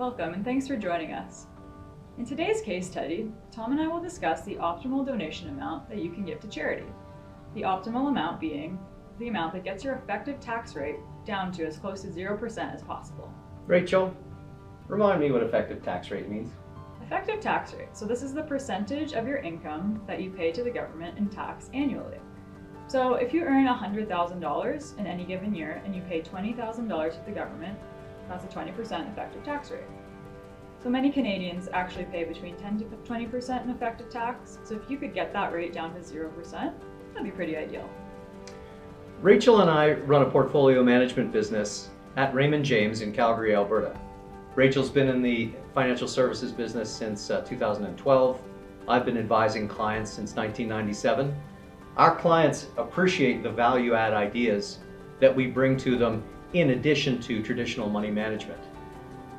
Welcome and thanks for joining us. In today's case study, Tom and I will discuss the optimal donation amount that you can give to charity. The optimal amount being the amount that gets your effective tax rate down to as close to 0% as possible. Rachel, remind me what effective tax rate means. Effective tax rate. So this is the percentage of your income that you pay to the government in tax annually. So if you earn $100,000 in any given year and you pay $20,000 to the government, that's a 20% effective tax rate. So many Canadians actually pay between 10 to 20% in effective tax. So if you could get that rate down to 0%, that'd be pretty ideal. Rachel and I run a portfolio management business at Raymond James in Calgary, Alberta. Rachel's been in the financial services business since 2012. I've been advising clients since 1997. Our clients appreciate the value-add ideas that we bring to them in addition to traditional money management.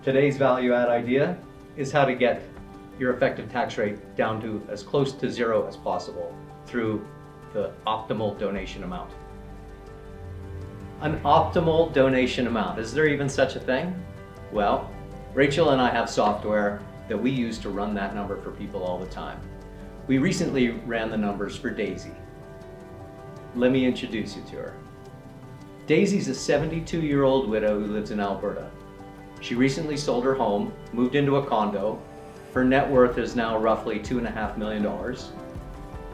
Today's value-add idea is how to get your effective tax rate down to as close to zero as possible through the optimal donation amount. An optimal donation amount, is there even such a thing? Well, Rachel and I have software that we use to run that number for people all the time. We recently ran the numbers for Daisy. Let me introduce you to her. Daisy's a 72-year-old widow who lives in Alberta. She recently sold her home, moved into a condo. Her net worth is now roughly $2.5 million.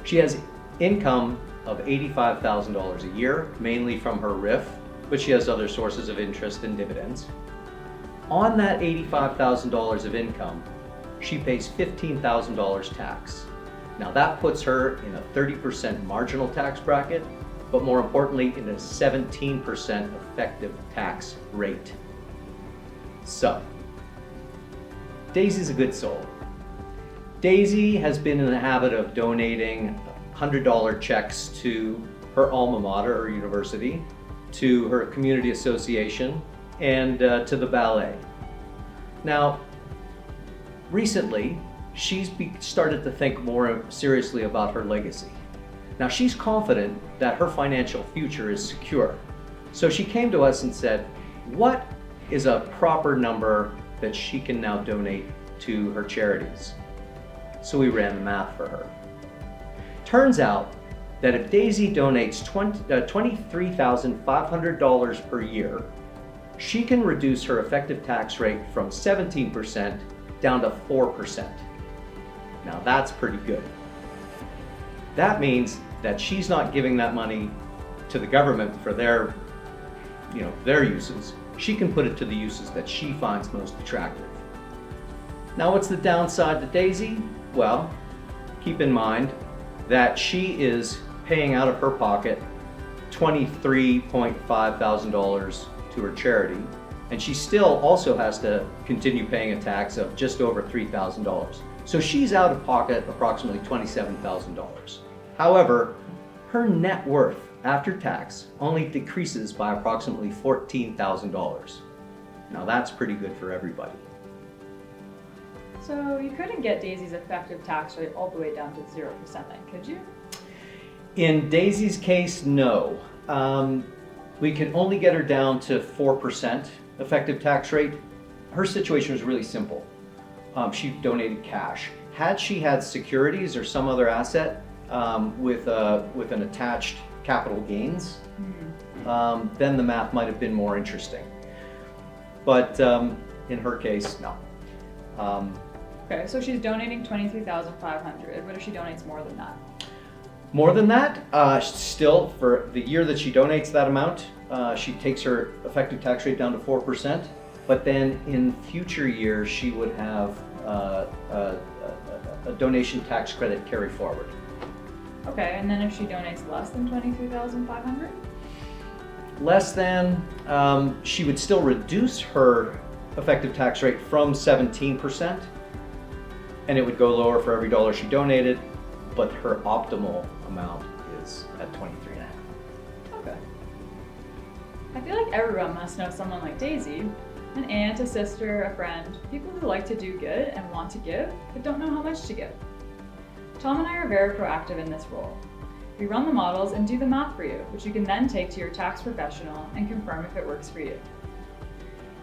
She has income of $85,000 a year, mainly from her RIF, but she has other sources of interest and dividends. On that $85,000 of income, she pays $15,000 tax. Now that puts her in a 30% marginal tax bracket, but more importantly, in a 17% effective tax rate. So, Daisy's a good soul. Daisy has been in the habit of donating $100 checks to her alma mater, her university, to her community association, and to the ballet. Now, recently, she's started to think more seriously about her legacy. Now, she's confident that her financial future is secure. So she came to us and said, what is a proper number that she can now donate to her charities? So we ran the math for her. Turns out that if Daisy donates $23,500 per year, she can reduce her effective tax rate from 17% down to 4%. Now that's pretty good. That means that she's not giving that money to the government for their uses. She can put it to the uses that she finds most attractive. Now what's the downside to Daisy? Well, keep in mind that she is paying out of her pocket $23.5 thousand to her charity, and she still also has to continue paying a tax of just over $3,000. So she's out of pocket approximately $27,000. However, her net worth after tax only decreases by approximately $14,000. Now that's pretty good for everybody. So you couldn't get Daisy's effective tax rate all the way down to 0% then, could you? In Daisy's case, no. We can only get her down to 4% effective tax rate. Her situation was really simple. She donated cash. Had she had securities or some other asset with an attached capital gains, then the math might have been more interesting. But in her case, no. Okay, so she's donating $23,500. What if she donates more than that? More than that, still for the year that she donates that amount, she takes her effective tax rate down to 4%. But then in future years, she would have a donation tax credit carry forward. Okay, and then if she donates less than $23,500? Less than, she would still reduce her effective tax rate from 17%, and it would go lower for every dollar she donated, but her optimal amount is at 23.5. Okay. I feel like everyone must know someone like Daisy, an aunt, a sister, a friend, people who like to do good and want to give, but don't know how much to give. Tom and I are very proactive in this role. We run the models and do the math for you, which you can then take to your tax professional and confirm if it works for you.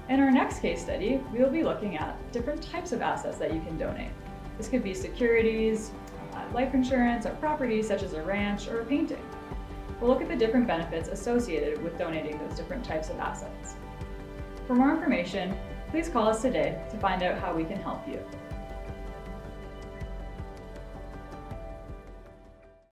In our next case study, we will be looking at different types of assets that you can donate. This could be securities, life insurance, or properties such as a ranch or a painting. We'll look at the different benefits associated with donating those different types of assets. For more information, please call us today to find out how we can help you.